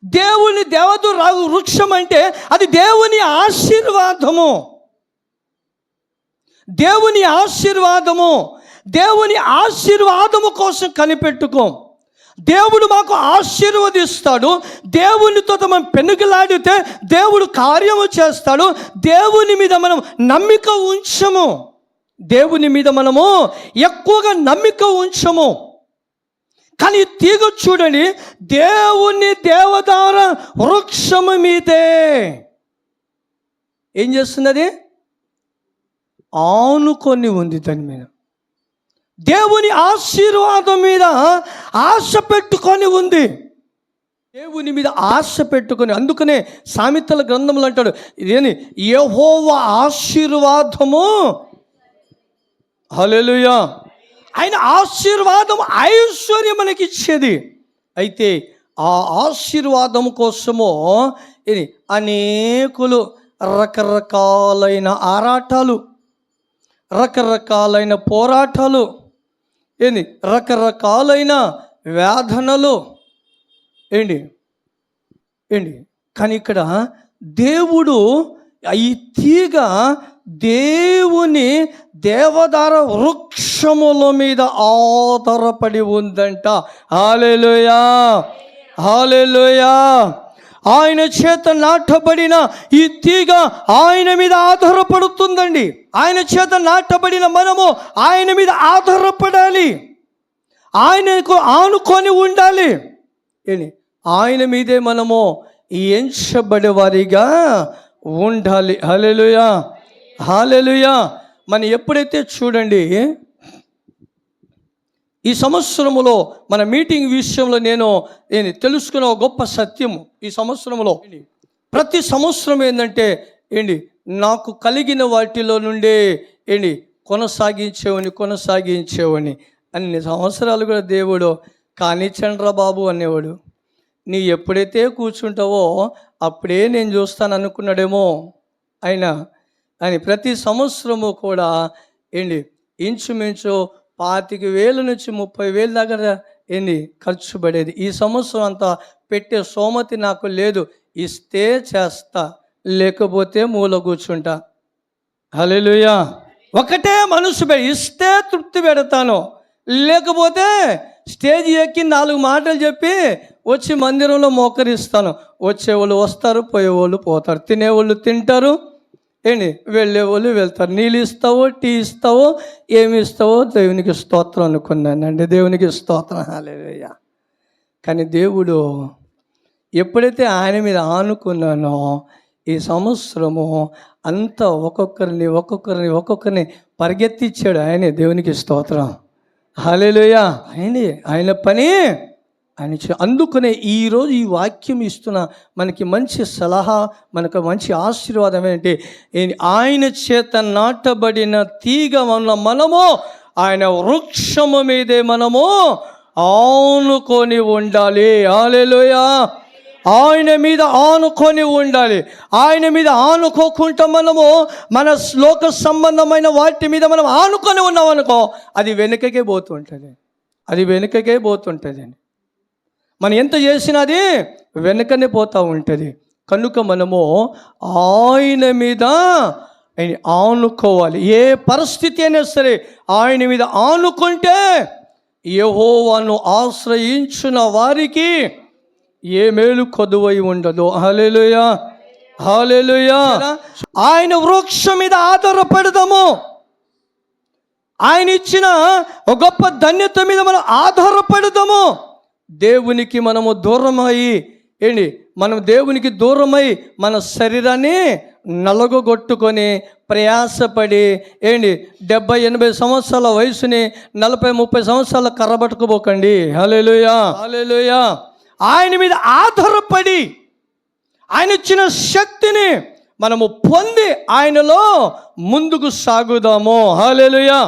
దేవుని దేవదారు వృక్షం అంటే అది దేవుని ఆశీర్వాదము. దేవుని ఆశీర్వాదము కోసం కనిపెట్టుకో. దేవుడు మాకు ఆశీర్వదిస్తాడు. దేవునితో మనం పెనుగులాడితే దేవుడు కార్యము చేస్తాడు. దేవుని మీద మనం నమ్మిక ఉంచము. దేవుని మీద మనము ఎక్కువగా నమ్మిక ఉంచము. కానీ తీగ చూడండి, దేవుని దేవదార వృక్షము మీదే ఏం చేస్తున్నది? ఆనుకొని ఉంది. దాని మీద దేవుని ఆశీర్వాదం మీద ఆశ పెట్టుకొని ఉంది. దేవుని మీద ఆశ పెట్టుకొని, అందుకనే సామెతల గ్రంథంలో అంటాడు ఇదేని యెహోవా ఆశీర్వాదము, హల్లెలూయా, ఆయన ఆశీర్వాదం ఐశ్వర్యం మనకి ఇచ్చేది. అయితే ఆ ఆశీర్వాదం కోసము అనేకులు రకరకాలైన ఆరాటాలు, రకరకాలైన పోరాటాలు, రకరకాలైన వేదనలు ఏంటి కానీ ఇక్కడ దేవుడు ఈ తీగ దేవుని దేవదార వృక్షముల మీద ఆధారపడి ఉందంట. హల్లెలూయా, హల్లెలూయా. ఆయన చేత నాటబడిన ఈ తీగ ఆయన మీద ఆధారపడుతుందండి. ఆయన చేత నాటబడిన మనము ఆయన మీద ఆధారపడాలి, ఆయనకు ఆనుకొని ఉండాలి. ఆయన మీదే మనము ఎంచబడే వారిగా ఉండాలి. హల్లెలూయా, హల్లెలూయా. మనం ఎప్పుడైతే చూడండి ఈ సంవత్సరములో మన మీటింగ్ విషయంలో నేను తెలుసుకున్న ఒక గొప్ప సత్యము, ఈ సంవత్సరంలో ప్రతి సంవత్సరం ఏంటంటే నాకు కలిగిన వాటిలో నుండే కొనసాగించేవని అన్ని సంవత్సరాలు కూడా దేవుడు కానిచ్చండ్రా బాబు అనేవాడు. నీ ఎప్పుడైతే కూర్చుంటావో అప్పుడే నేను చూస్తాను అనుకున్నాడేమో ఆయన. అని ప్రతి సంవత్సరము కూడా ఇంచుమించు 25,000 నుంచి 30,000 దాకా ఖర్చు పడేది. ఈ సంవత్సరం అంతా పెట్టే సోమతి నాకు లేదు. ఇస్తే చేస్తా, లేకపోతే మూల కూర్చుంటా. హల్లెలూయా. ఒకటే మనసు ఇస్తే తృప్తి పెడతాను, లేకపోతే స్టేజ్ ఎక్కి 4 మాటలు చెప్పి వచ్చి మందిరంలో మోకరిస్తాను. వచ్చేవాళ్ళు వస్తారు, పోయేవాళ్ళు పోతారు, తినేవాళ్ళు తింటారు, వెళ్ళేవాళ్ళు వెళ్తారు. నీళ్ళు ఇస్తావో, టీ ఇస్తావో, ఏమి ఇస్తావో దేవునికి స్తోత్రం అనుకున్నానండి. దేవునికి స్తోత్రం, హల్లెలూయా. కానీ దేవుడు ఎప్పుడైతే ఆయన మీద ఆనుకున్నానో ఈ సంవత్సరము అంతా ఒక్కొక్కరిని పరిగెత్తిచ్చాడు ఆయనే. దేవునికి స్తోత్రం, హల్లెలూయా. ఆయన పని ఆయన. అందుకనే ఈరోజు ఈ వాక్యం ఇస్తున్న మనకి మంచి సలహా, మనకు మంచి ఆశీర్వాదం ఏంటంటే ఆయన చేత నాటబడిన తీగ మనము ఆయన వృక్షము మీదే మనము ఆనుకొని ఉండాలి. హల్లెలూయా. ఆయన మీద ఆనుకొని ఉండాలి. ఆయన మీద ఆనుకోకుండా మనము మన లోక సంబంధమైన వాటి మీద మనం ఆనుకొని ఉన్నాం అనుకో, అది వెనుకకే పోతుంటుంది. మనం ఎంత చేసినా అది వెనుకనే పోతూ ఉంటుంది. కనుక మనము ఆయన మీద ఆనుకోవాలి. ఏ పరిస్థితి అయినా సరే ఆయన మీద ఆనుకుంటే యెహోవాను ఆశ్రయించిన వారికి ఏ మేలు కొదువై ఉండదు. హల్లెలూయా, హల్లెలూయా. ఆయన వృక్షం మీద ఆధారపడదాము. ఆయన ఇచ్చిన ఒక గొప్ప ధన్యత మీద మనం ఆధారపడదాము. దేవునికి మనము దూరమై మనం దేవునికి దూరమై మన శరీరాన్ని నలగొట్టుకొని ప్రయాసపడి 70-80 సంవత్సరాల వయసుని 40-30 సంవత్సరాల కర్రబట్టుకుపోకండి. హల్లెలూయా, హల్లెలూయా. ఆయన మీద ఆధారపడి ఆయన ఇచ్చిన శక్తిని మనము పొంది ఆయనలో ముందుకు సాగుదాము. హల్లెలూయా.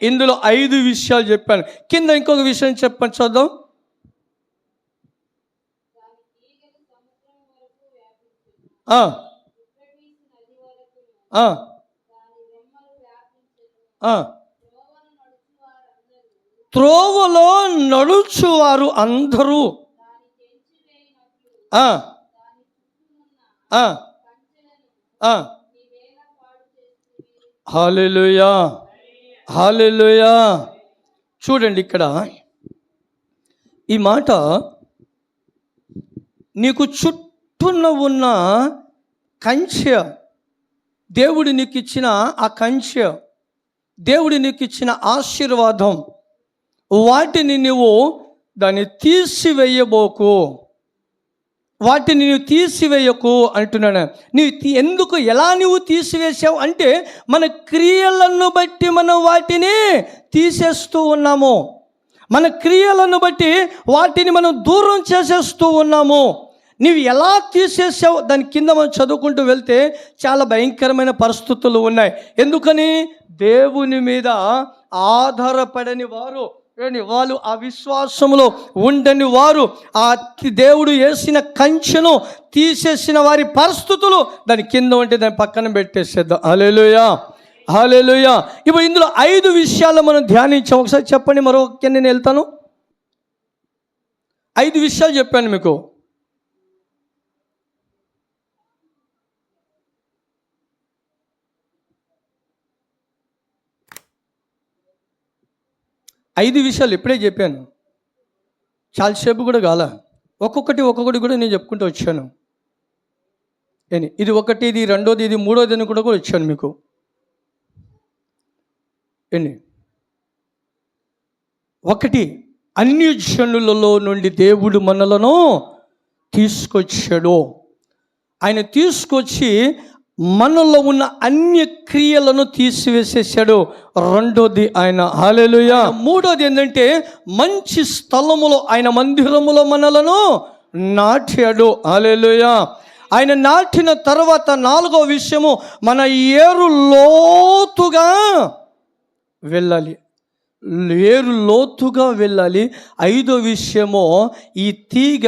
ఇందులో 5 విషయాలు చెప్పాను. కింద ఇంకొక విషయం చెప్పండి, చూద్దాం. త్రోవలో నడుచువారు అందరూ హల్లెలూయా, హల్లెలూయా. చూడండి ఇక్కడ ఈ మాట, నీకు చుట్టూన ఉన్న కంచె, దేవుడు నీకు ఇచ్చిన ఆ కంచె, దేవుడు నీకు ఇచ్చిన ఆశీర్వాదం, వాటిని నువ్వు దాన్ని తీసివేయబోకు, వాటిని నువ్వు తీసివేయకు అంటున్నాను. నువ్వు ఎలా నువ్వు తీసివేసావు అంటే మన క్రియలను బట్టి మనం వాటిని తీసేస్తూ ఉన్నాము. మన క్రియలను బట్టి వాటిని మనం దూరం చేసేస్తూ ఉన్నాము. నీవు ఎలా తీసేసావు దాని కింద మనం చదువుకుంటూ వెళ్తే చాలా భయంకరమైన పరిస్థితులు ఉన్నాయి. ఎందుకని? దేవుని మీద ఆధారపడని వారు, వాళ్ళు ఆ విశ్వాసంలో ఉండని వారు, ఆ దేవుడు వేసిన కంచెను తీసేసిన వారి పరిస్థితులు దాని కింద ఉంటే దాని పక్కన పెట్టేసేద్దాం. హల్లెలూయా, హల్లెలూయా. ఇప్పుడు ఇందులో 5 విషయాలు మనం ధ్యానించాం. ఒకసారి చెప్పండి, మరొక నేను వెళ్తాను. 5 విషయాలు చెప్పాను మీకు. ఐదు విషయాలు ఇప్పుడే చెప్పాను, చాలాసేపు కూడా కాల. ఒక్కొక్కటి కూడా నేను చెప్పుకుంటూ వచ్చాను. ఇది ఒకటి, ఇది రెండోది, ఇది మూడోది అని కూడా వచ్చాను మీకు. ఒకటి, అన్యజనులలో నుండి దేవుడు మనలను తీసుకొచ్చాడు. ఆయన తీసుకొచ్చి మనలో ఉన్న అన్య క్రియలను తీసివేసేసాడు. రెండోది ఆయన, హల్లెలూయా. మూడోది ఏంటంటే మంచి స్థలములో ఆయన మందిరములో మనలను నాటాడు. హల్లెలూయా. ఆయన నాటిన తర్వాత 4వ విషయము, మన ఏరు లోతుగా వెళ్ళాలి. ఏరు లోతుగా వెళ్ళాలి. 5వ విషయము, ఈ తీగ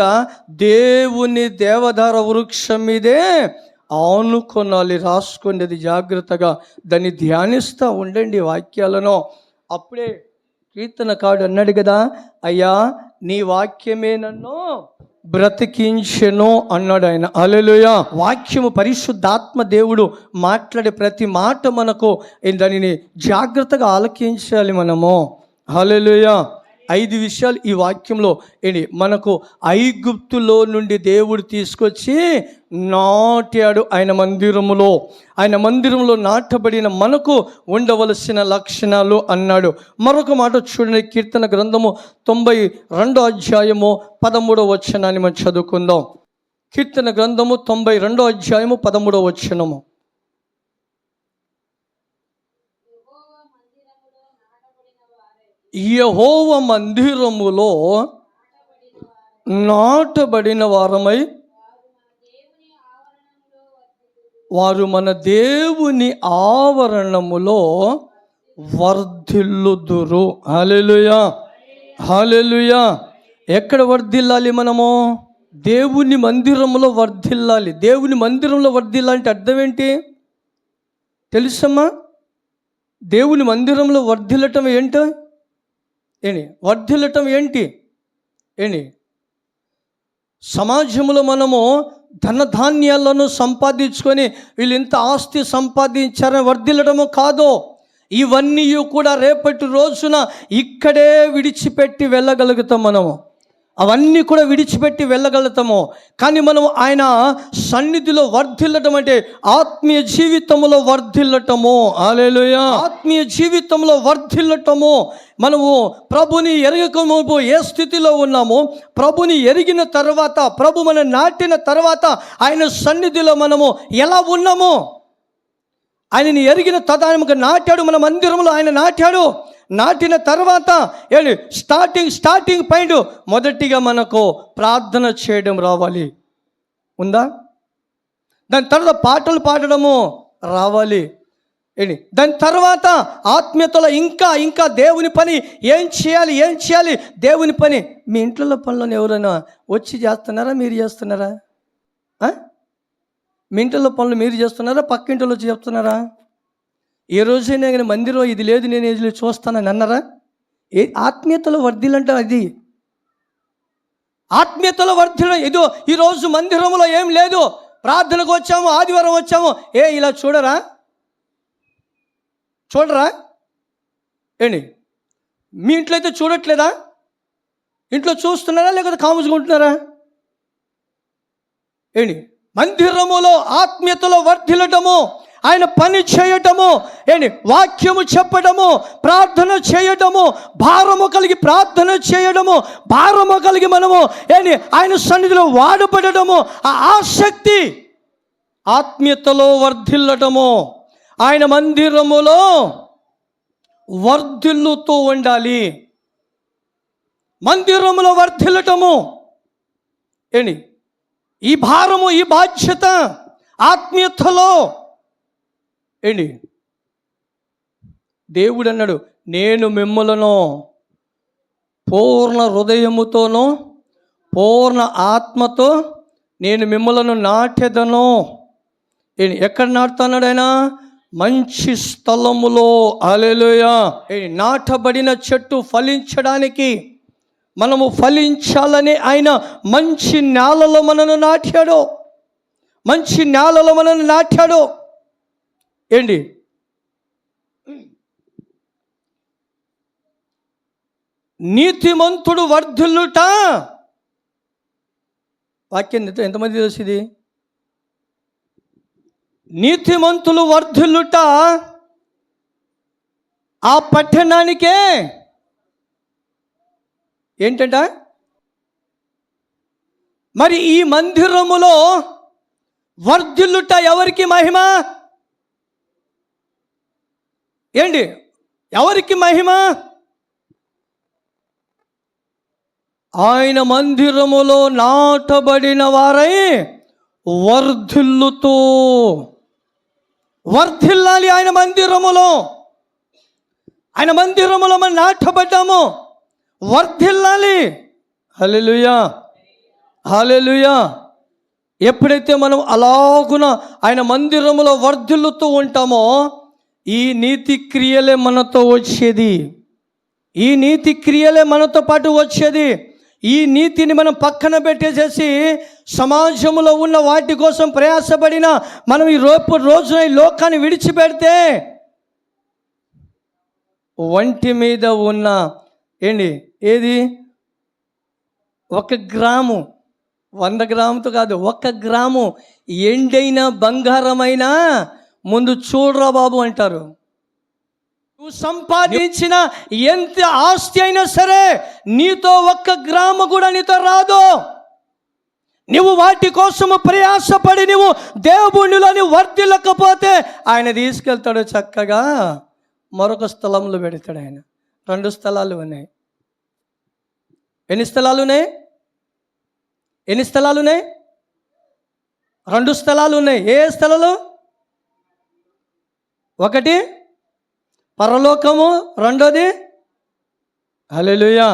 దేవుని దేవదార వృక్షం మీదే ఆనుకొనాలి. రాసుకోండి జాగ్రత్తగా, దాన్ని ధ్యానిస్తూ ఉండండి వాక్యాలను. అప్పుడే కీర్తనకారుడు అన్నాడు కదా, అయ్యా నీ వాక్యమే నన్ను బ్రతికించెను అన్నాడు ఆయన. హల్లెలూయా. వాక్యము పరిశుద్ధాత్మ దేవుడు మాట్లాడే ప్రతి మాట మనకు దానిని జాగ్రత్తగా ఆలకించాలి మనము. హల్లెలూయా. 5 విషయాలు ఈ వాక్యంలో మనకు ఐగుప్తులో నుండి దేవుడు తీసుకొచ్చి నాటాడు ఆయన మందిరములో. ఆయన మందిరంలో నాటబడిన మనకు ఉండవలసిన లక్షణాలు అన్నాడు. మరొక మాట చూడండి, కీర్తన గ్రంథము 92వ అధ్యాయము 13వ వచనాన్ని మనం చదువుకుందాం. కీర్తన గ్రంథము 92వ అధ్యాయము 13వ వచనము. యెహోవా మందిరములో నాటబడిన వారమై వారు మన దేవుని ఆవరణములో వర్ధిల్లుదురు. హల్లెలూయా, హల్లెలూయా. ఎక్కడ వర్ధిల్లాలి మనము? దేవుని మందిరంలో వర్ధిల్లాలి. దేవుని మందిరంలో వర్ధిల్లాలంటే అర్థం ఏంటి తెలుసమ్మా? దేవుని మందిరంలో వర్ధిల్లటం ఏంటి? వర్ధిల్లటం ఏంటి? సమాజంలో మనము ధనధాన్యాలను సంపాదించుకొని వీళ్ళు ఇంత ఆస్తి సంపాదించారని వర్ధిల్లడము కాదు. ఇవన్నీ కూడా రేపటి రోజున ఇక్కడే విడిచిపెట్టి వెళ్ళగలుగుతాం. మనము అవన్నీ కూడా విడిచిపెట్టి వెళ్ళగలుగుతాము. కానీ మనం ఆయన సన్నిధిలో వర్ధిల్లటం అంటే ఆత్మీయ జీవితంలో వర్ధిల్లటము. హల్లెలూయా. ఆత్మీయ జీవితంలో వర్ధిల్లటము. మనము ప్రభుని ఎరగకముందు ఏ స్థితిలో ఉన్నామో, ప్రభుని ఎరిగిన తర్వాత, ప్రభు మన నాటిన తర్వాత ఆయన సన్నిధిలో మనము ఎలా ఉన్నామో, ఆయనని ఎరిగిన తదానికి నాటాడు. మన మందిరంలో ఆయన నాటాడు. నాటిన తర్వాత స్టార్టింగ్ పాయింట్ మొదటిగా మనకు ప్రార్థన చేయడం రావాలి. ఉందా? దాని తర్వాత పాటలు పాడడము రావాలి. దాని తర్వాత ఆత్మీయతలో ఇంకా దేవుని పని ఏం చేయాలి దేవుని పని. మీ ఇంట్లో పనులను ఎవరైనా వచ్చి చేస్తున్నారా, మీరు చేస్తున్నారా? మీ ఇంట్లో పనులు మీరు చేస్తున్నారా, పక్కింట్లో వచ్చి చెప్తున్నారా? ఏ రోజైనా కానీ మందిరం ఇది లేదు నేను ఇది చూస్తానని అన్నారా? ఆత్మీయతలో వర్ధిల్లంటే అది ఆత్మీయతలో వర్ధిల్లం. ఏదో ఈరోజు మందిరంలో ఏం లేదు, ప్రార్థనకు వచ్చాము, ఆదివారం వచ్చాము, ఇలా చూడరా? మీ ఇంట్లో అయితే చూడట్లేదా? ఇంట్లో చూస్తున్నారా లేకపోతే కాముచుకుంటున్నారా? మందిరములో ఆత్మీయతలో వర్ధిల్లటము, ఆయన పని చేయటము, వాక్యము చెప్పడము, ప్రార్థన చేయటము, భారము కలిగి ప్రార్థన చేయడము, భారము కలిగి మనము ఆయన సన్నిధిలో వాడబడము, ఆ ఆసక్తి ఆత్మీయతలో వర్ధిల్లటము, ఆయన మందిరములో వర్ధిల్లుతూ ఉండాలి. మందిరములో వర్ధిల్లటము. ఏంటి ఈ భారము, ఈ బాధ్యత ఆత్మీయతలో ఏంటి దేవుడు అన్నాడు, నేను మిమ్మలను పూర్ణ హృదయముతోనూ పూర్ణ ఆత్మతో నేను మిమ్మలను నాటెదను. ఎక్కడ నాటుతున్నాడు ఆయన? మంచి స్థలములో. హల్లెలూయా. నాటబడిన చెట్టు ఫలించడానికి, మనము ఫలించాలని ఆయన మంచి నేలలో మనను నాటాడు. మంచి నేలలో మనను నాటాడు. ఏంటి నీతిమంతుడు వర్ధిల్లుట. వాక్యం ఎంతమంది తెలుసు ఇది? నీతిమంతులు వర్ధిల్లుట ఆ పట్టణానికే ఏంటంట? మరి ఈ మందిరములో వర్ధిల్లుట ఎవరికి మహిమ? ఏంటి ఎవరికి మహిమ? ఆయన మందిరములో నాటబడిన వారై వర్ధిల్లుతూ. వర్ధిల్లాలి ఆయన మందిరములో. ఆయన మందిరములో మనం నాటబడ్డాము, వర్ధిల్లాలి. హల్లెలూయా, హల్లెలూయా. ఎప్పుడైతే మనం అలాగున ఆయన మందిరములో వర్ధిల్లుతూ ఉంటామో, ఈ నీతి క్రియలే మనతో వచ్చేది. ఈ నీతి క్రియలే మనతో పాటు వచ్చేది. ఈ నీతిని మనం పక్కన పెట్టేసేసి సమాజంలో ఉన్న వాటి కోసం ప్రయాసపడిన మనం ఈ రోజున ఈ లోకాన్ని విడిచిపెడితే, ఒంటి మీద ఉన్న ఏది 1 గ్రాము, 100 గ్రాముతో కాదు, 1 గ్రాము ఎండైన బంగారమైనా ముందు చూడరా బాబు అంటారు. నువ్వు సంపాదించిన ఎంత ఆస్తి అయినా సరే నీతో 1 గ్రాము కూడా నీతో రాదు. నువ్వు వాటి కోసము ప్రయాసపడి నువ్వు దేవునిలోని వర్ధిల్లకపోతే ఆయన తీసుకెళ్తాడు, చక్కగా మరొక స్థలంలో పెడతాడు. ఆయన 2 స్థలాలు ఉన్నాయి. ఎన్ని స్థలాలు ఉన్నాయి? 2 స్థలాలు ఉన్నాయి. ఏ స్థలాలు? ఒకటి పరలోకము, రెండోది హల్లెలూయా,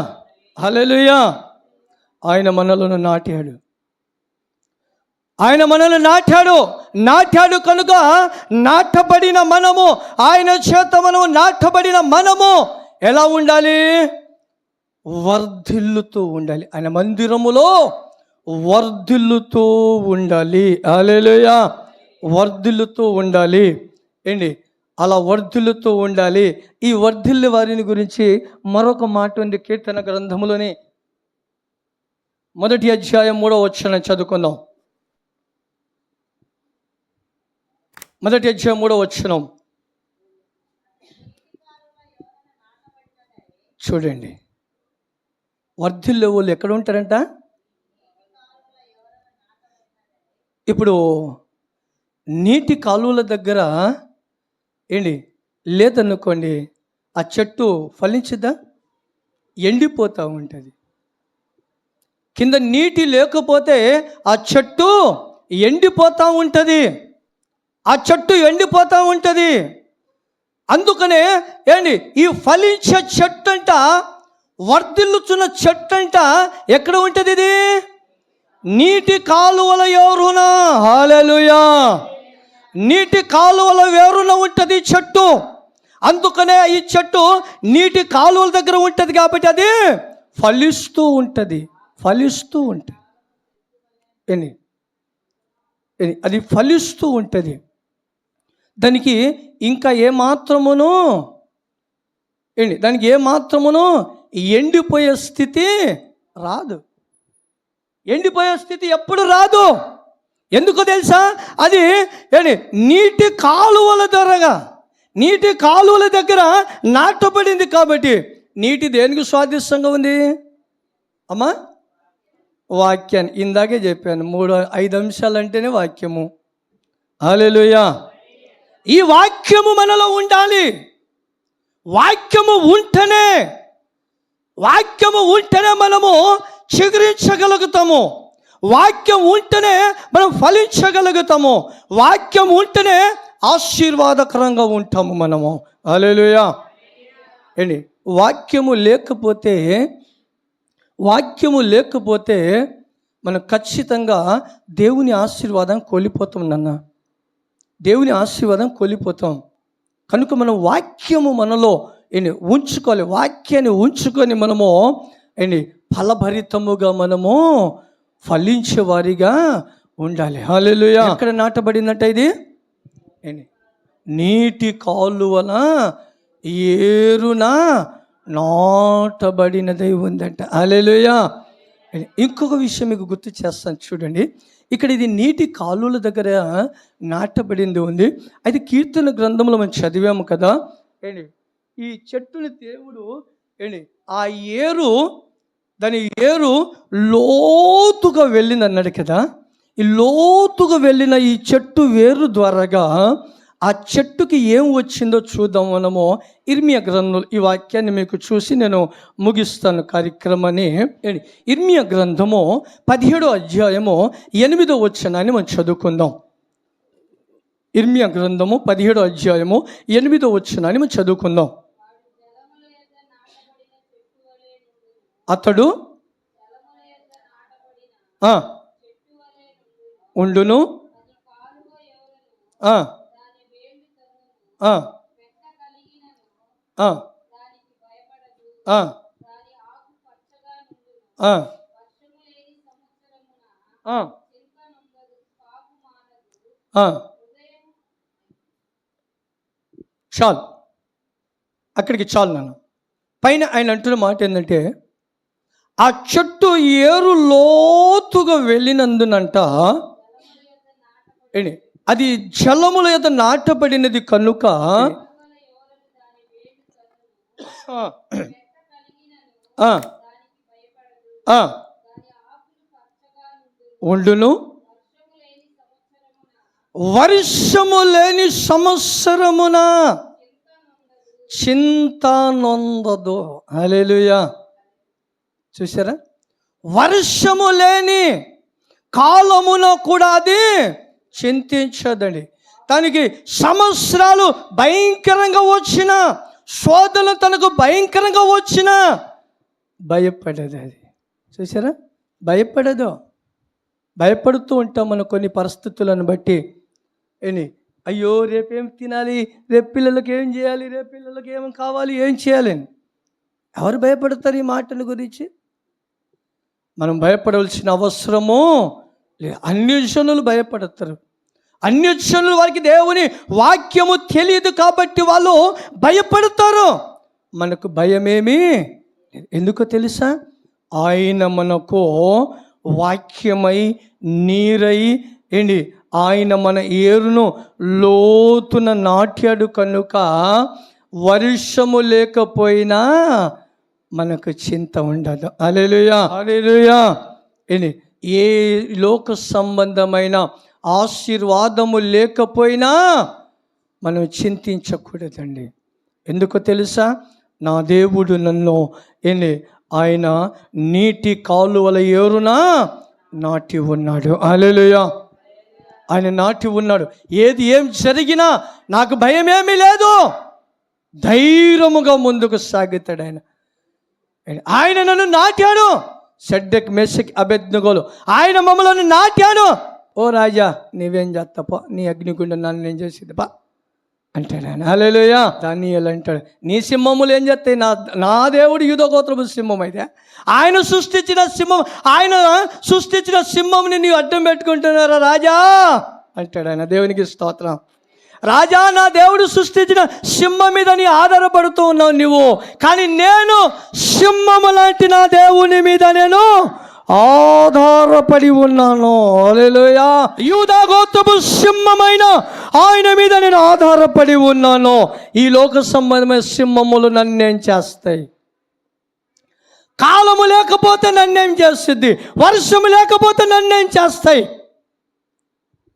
హల్లెలూయా. ఆయన మనలను నాటాడు. ఆయన మనల్ని నాటాడు కనుక నాటబడిన మనము, ఆయన చేత మనము నాటబడిన మనము ఎలా ఉండాలి? వర్ధిల్లుతూ ఉండాలి. ఆయన మందిరములో వర్ధిల్లుతూ ఉండాలి. హల్లెలూయా, వర్ధిల్లుతూ ఉండాలి. అలా వర్ధిల్లుతూ ఉండాలి. ఈ వర్ధిల్లు వారిని గురించి మరొక మాట ఉంది. కీర్తన గ్రంథములోని 1వ అధ్యాయం 3వ వచనం చదువుకుందాం. 1వ అధ్యాయం 3వ వచనం చూడండి. వర్ధిల్లే వాళ్ళు ఎక్కడ ఉంటారంట? ఇప్పుడు నీటి కాలువల దగ్గర లేదనుకోండి, ఆ చెట్టు ఫలించిద్దా? ఎండిపోతూ ఉంటుంది. కింద నీటి లేకపోతే ఆ చెట్టు ఎండిపోతూ ఉంటుంది. ఆ చెట్టు ఎండిపోతూ ఉంటుంది. అందుకనే ఈ ఫలించే చెట్టు అంట, వర్ధిల్లుచున్న చెట్టు అంట ఎక్కడ ఉంటుంది? ఇది నీటి కాలువల యోరున. హల్లెలూయా. నీటి కాలువల వేరున ఉంటుంది చెట్టు. అందుకనే ఈ చెట్టు నీటి కాలువల దగ్గర ఉంటుంది కాబట్టి అది ఫలిస్తూ ఉంటుంది. అది ఫలిస్తూ ఉంటుంది. దానికి ఇంకా ఏమాత్రమును ఎండిపోయే స్థితి రాదు. ఎండిపోయే స్థితి ఎప్పుడు రాదు. ఎందుకో తెలుసా? అది నీటి కాలువల దగ్గర నాటబడింది కాబట్టి. నీటి దేనికి స్వాదిష్టంగా ఉంది అమ్మా? వాక్యాన్ని ఇందాకే చెప్పాను. 5 అంశాలు అంటేనే వాక్యము. హల్లెలూయా. ఈ వాక్యము మనలో ఉండాలి. వాక్యము ఉంటేనే వాక్యము ఉంటేనే మనము చిగురించగలుగుతాము, వాక్యం ఉంటేనే మనం ఫలించగలుగుతాము, వాక్యం ఉంటేనే ఆశీర్వాదకరంగా ఉంటాము మనము. హల్లెలూయా. ఏంటి వాక్యము లేకపోతే మనం ఖచ్చితంగా దేవుని ఆశీర్వాదం కోల్పోతాం నాన్న, దేవుని ఆశీర్వాదం కోల్పోతాం. కనుక మనం వాక్యము మనలో ఉంచుకోవాలి, వాక్యాన్ని ఉంచుకొని మనము ఫలభరితముగా మనము ఫలించే వారిగా ఉండాలి. హల్లెలూయా. ఎక్కడ నాటబడిందంట ఇది? నీటి కాలువల ఏరున నాటబడినదై ఉందంట. హల్లెలూయా. ఇంకొక విషయం మీకు గుర్తు చేస్తాను చూడండి. ఇక్కడ ఇది నీటి కాలువల దగ్గర నాటబడింది ఉంది. అయితే కీర్తన గ్రంథంలో మనం చదివాము కదా, ఈ చెట్టుని దేవుడు ఆ దాని ఏరు లోతుగా వెళ్ళింది అన్నాడు కదా. ఈ లోతుగా వెళ్ళిన ఈ చెట్టు వేరు ద్వారాగా ఆ చెట్టుకి ఏం వచ్చిందో చూద్దాం మనము. ఇర్మియా గ్రంథంలో ఈ వాక్యాన్ని మీకు చూసి నేను ముగిస్తాను కార్యక్రమాన్ని. ఇర్మియా గ్రంథము 17వ అధ్యాయము 8వ వచనాన్ని మనం చదువుకుందాం. ఇర్మియా గ్రంథము 17వ అధ్యాయము 8వ వచనాన్ని మనం చదువుకుందాం. అతడు ఉండును, చాలు, అక్కడికి చాలు నాన్న. పైన ఆయన అంటున్న మాట ఏంటంటే, ఆ చెట్టు ఏరు లోతుగా వెళ్ళినందునంట అది జలముల యొద్ద నాటబడినది కనుక ఉండును, వర్షము లేని సంవత్సరమున చింత నొందదు. హల్లెలూయా. చూసారా, వర్షము లేని కాలమున కూడా అది చింతించదండి. దానికి సంవత్సరాలు భయంకరంగా వచ్చిన, శోధనలు తనకు భయంకరంగా వచ్చిన భయపడదు అది. చూసారా, భయపడదు. భయపడుతూ ఉంటాం మనం కొన్ని పరిస్థితులను బట్టి. అయ్యో రేపేం తినాలి, రేపు పిల్లలకి ఏం చేయాలి, రేపు పిల్లలకి ఏం కావాలి, ఏం చేయాలని ఎవరు భయపడతారు ఈ మాటల గురించి? మనం భయపడవలసిన అవసరము లేదు. అన్యజనులు భయపడతారు. అన్యజనులు వారికి దేవుని వాక్యము తెలియదు కాబట్టి వాళ్ళు భయపడతారు. మనకు భయమేమి ఎందుకో తెలుసా? ఆయన మనకు వాక్యమై నీరై ఆయన మన ఏరును లోతున నాట్యాడు కనుక వర్షము లేకపోయినా మనకు చింత ఉండదు. హల్లెలూయా, హల్లెలూయా. ఏ లోక సంబంధమైన ఆశీర్వాదము లేకపోయినా మనం చింతించకూడదండి. ఎందుకో తెలుసా? నా దేవుడు నన్ను ఆయన నీటి కాలువల ఏరున నాటి ఉన్నాడు. హల్లెలూయా. ఆయన నాటి ఉన్నాడు. ఏం జరిగినా నాకు భయమేమీ లేదు, ధైర్యముగా ముందుకు సాగుతాడు ఆయన. ఆయన నన్ను నాటాడు. షడ్రక్ మేషక్ అబేద్నెగోలు ఆయన మమ్మల్ని నాటాడు. ఓ రాజా నీవేం చేస్తాపో, నీ అగ్నిగుండం నన్ను నేను చేసేదిపా అంటాడు ఆయన. హల్లెలూయా. దానియేలు అంటాడు, నీ సింహములు ఏం చేస్తాయి? నా దేవుడు యూదా గోత్రపు సింహం అయితే ఆయన సృష్టించిన సింహంని నీవు అడ్డం పెట్టుకుంటున్నారా రాజా అంటాడు ఆయన. దేవునికి స్తోత్రం. రాజా, నా దేవుడు సృష్టించిన సింహం మీద నీ ఆధారపడుతూ ఉన్నావు నువ్వు, కానీ నేను సింహము లాంటి నా దేవుని మీద నేను ఆధారపడి ఉన్నాను. హల్లెలూయా. యూదా గోత్రపు సింహమైన ఆయన మీద నేను ఆధారపడి ఉన్నాను. ఈ లోక సంబంధమైన సింహములు నన్నేం చేస్తాయి? కాలము లేకపోతే నన్నేం చేస్తుంది? వర్షము లేకపోతే నన్నేం చేస్తాయి?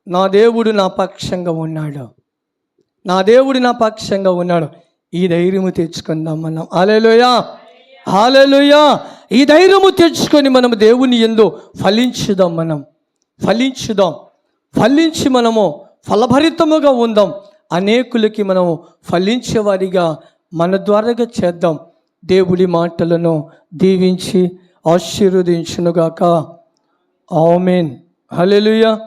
నా దేవుడు నా పక్షంగా ఉన్నాడు. నా దేవుడు నా పక్షంగా ఉన్నాడు. ఈ ధైర్యము తెచ్చుకుందాం మనం. హల్లెలూయా. హల్లెలూయా. ఈ ధైర్యము తెచ్చుకొని మనము దేవుని యందు ఫలించుదాం. మనం ఫలించి మనము ఫలభరితముగా ఉందాం. అనేకులకి మనము ఫలించేవారిగా మన ద్వారాగా చేద్దాం. దేవుడి మాటలను దీవించి ఆశీర్వదించునుగాక. ఆమేన్. హల్లెలూయా.